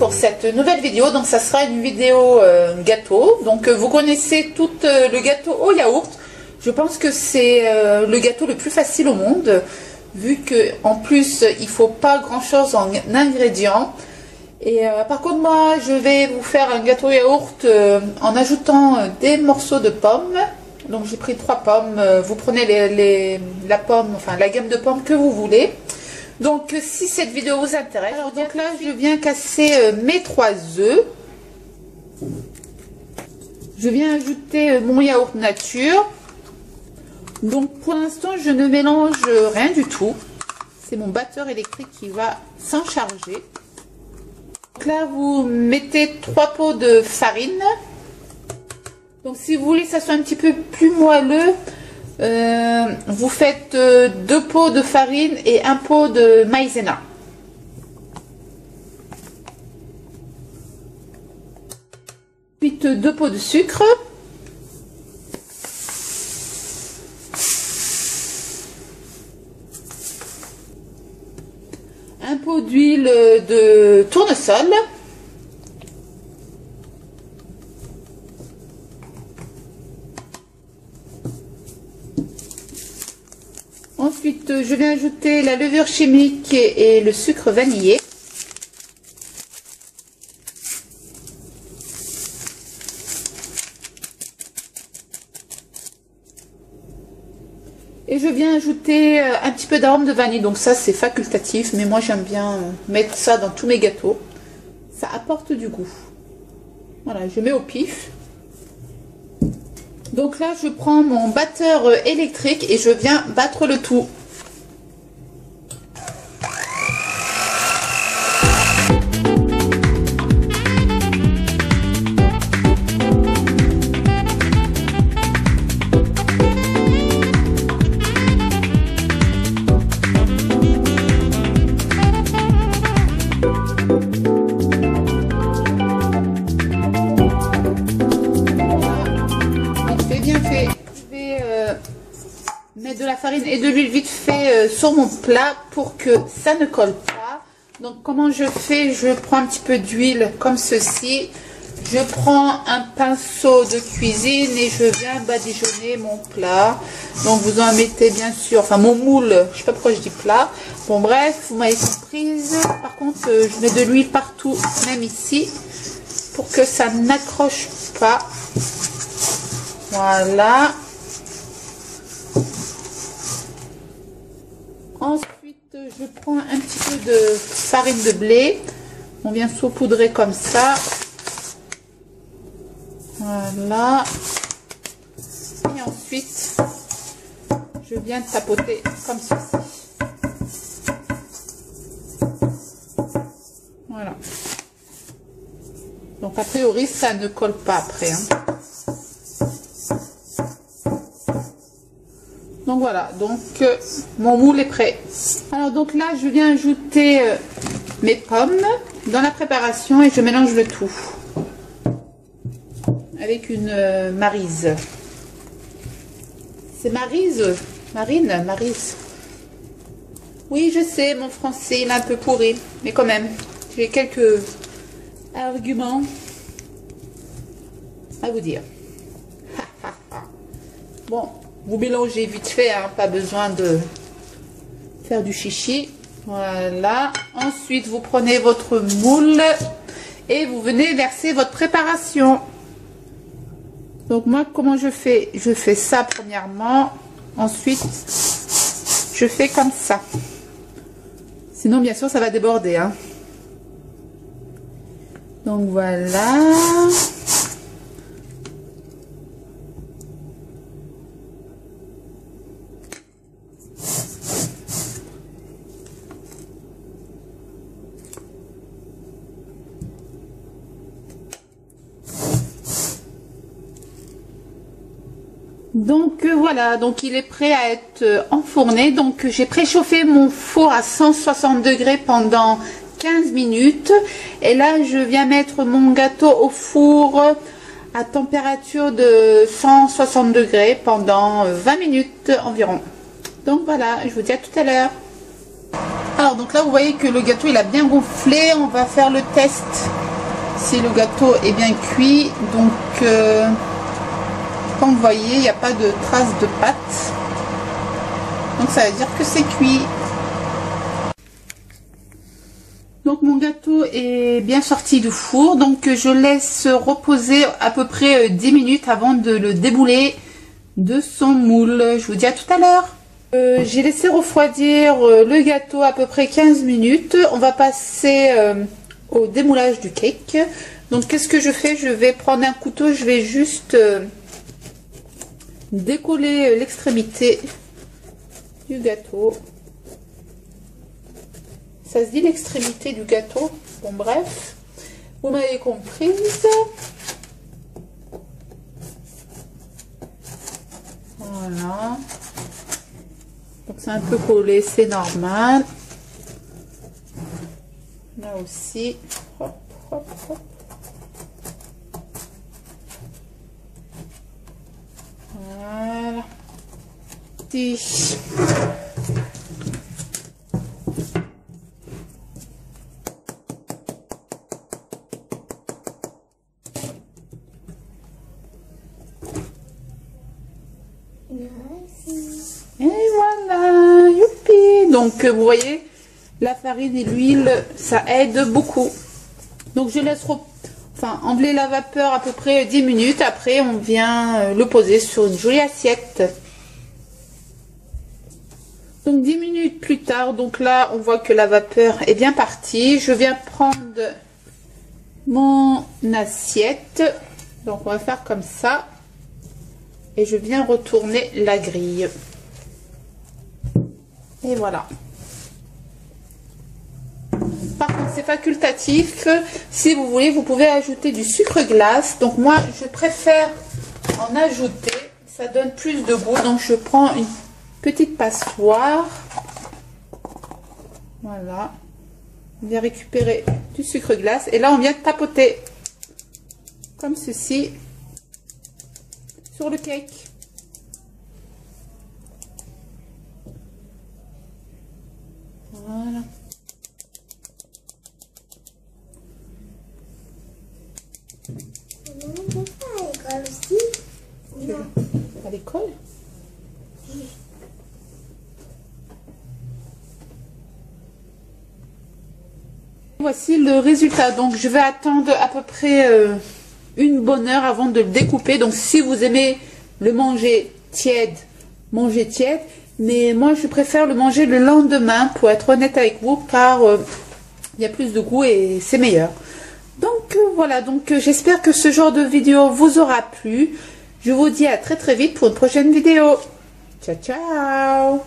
pour cette nouvelle vidéo. Donc ça sera une vidéo gâteau. Donc vous connaissez tout le gâteau au yaourt. Je pense que c'est le gâteau le plus facile au monde, vu que en plus il faut pas grand chose en ingrédients. Et par contre moi je vais vous faire un gâteau yaourt en ajoutant des morceaux de pommes. Donc j'ai pris 3 pommes. Vous prenez la pomme, enfin la gamme de pommes que vous voulez. Donc si cette vidéo vous intéresse, alors donc là je viens casser mes 3 œufs. Je viens ajouter mon yaourt nature. Donc pour l'instant je ne mélange rien du tout. C'est mon batteur électrique qui va s'en charger. Donc là vous mettez 3 pots de farine. Donc si vous voulez que ça soit un petit peu plus moelleux, vous faites 2 pots de farine et 1 pot de maïzena. Ensuite 2 pots de sucre. Un pot d'huile de tournesol. Ensuite, je vais ajouter la levure chimique et le sucre vanillé. Et je viens ajouter un petit peu d'arôme de vanille. Donc ça, c'est facultatif, mais moi j'aime bien mettre ça dans tous mes gâteaux. Ça apporte du goût. Voilà, je mets au pif. Donc là, je prends mon batteur électrique et je viens battre le tout. Mettre de la farine et de l'huile vite fait sur mon plat pour que ça ne colle pas. Donc comment je fais? Je prends un petit peu d'huile comme ceci. Je prends un pinceau de cuisine et je viens badigeonner mon plat. Donc vous en mettez bien sûr, enfin mon moule, je sais pas pourquoi je dis plat. Bon bref, vous m'avez comprise. Par contre je mets de l'huile partout, même ici, pour que ça n'accroche pas. Voilà. Ensuite, je prends un petit peu de farine de blé. On vient saupoudrer comme ça. Voilà. Et ensuite, je viens tapoter comme ceci. Voilà. Donc, a priori, ça ne colle pas après, hein. Donc voilà, donc mon moule est prêt. Alors donc là, je viens ajouter mes pommes dans la préparation et je mélange le tout avec une maryse. C'est maryse, marine, maryse. Oui, je sais, mon français il est un peu pourri, mais quand même, j'ai quelques arguments à vous dire. Bon. Vous mélangez vite fait, hein, pas besoin de faire du chichi. Voilà. Ensuite, vous prenez votre moule et vous venez verser votre préparation. Donc moi, comment je fais? Je fais ça premièrement. Ensuite, je fais comme ça. Sinon, bien sûr, ça va déborder, hein. Donc voilà. Donc voilà, donc il est prêt à être enfourné. Donc j'ai préchauffé mon four à 160 degrés pendant 15 minutes. Et là je viens mettre mon gâteau au four à température de 160 degrés pendant 20 minutes environ. Donc voilà, je vous dis à tout à l'heure. Alors donc là vous voyez que le gâteau il a bien gonflé. On va faire le test si le gâteau est bien cuit. Donc comme vous voyez il n'y a pas de traces de pâte. Donc ça veut dire que c'est cuit. Donc mon gâteau est bien sorti du four. Donc je laisse reposer à peu près 10 minutes avant de le débouler de son moule. Je vous dis à tout à l'heure. J'ai laissé refroidir le gâteau à peu près 15 minutes. On va passer au démoulage du cake. Donc qu'est-ce que je fais? Je vais prendre un couteau, je vais juste décoller l'extrémité du gâteau. Ça se dit l'extrémité du gâteau. Bon bref, vous m'avez comprise. Voilà. Donc c'est un peu collé, c'est normal. Là aussi. Hop, hop, hop. Voilà. Si. Et voilà, youpi. Donc vous voyez, la farine et l'huile, ça aide beaucoup. Donc je laisse enlever la vapeur à peu près 10 minutes. Après on vient le poser sur une jolie assiette. Donc 10 minutes plus tard, donc là on voit que la vapeur est bien partie. Je viens prendre mon assiette. Donc on va faire comme ça. Et je viens retourner la grille. Et voilà. Par contre, c'est facultatif. Si vous voulez, vous pouvez ajouter du sucre glace. Donc moi, je préfère en ajouter. Ça donne plus de goût. Donc je prends une petite passoire. Voilà. On vient récupérer du sucre glace. Et là, on vient tapoter. Comme ceci. Sur le cake. Voilà. À l'école aussi? Non. À l'école? Voici le résultat. Donc je vais attendre à peu près une bonne heure avant de le découper. Donc si vous aimez le manger tiède, mangez tiède. Mais moi je préfère le manger le lendemain pour être honnête avec vous, car il y a plus de goût et c'est meilleur. Donc voilà, donc j'espère que ce genre de vidéo vous aura plu. Je vous dis à très très vite pour une prochaine vidéo. Ciao ciao.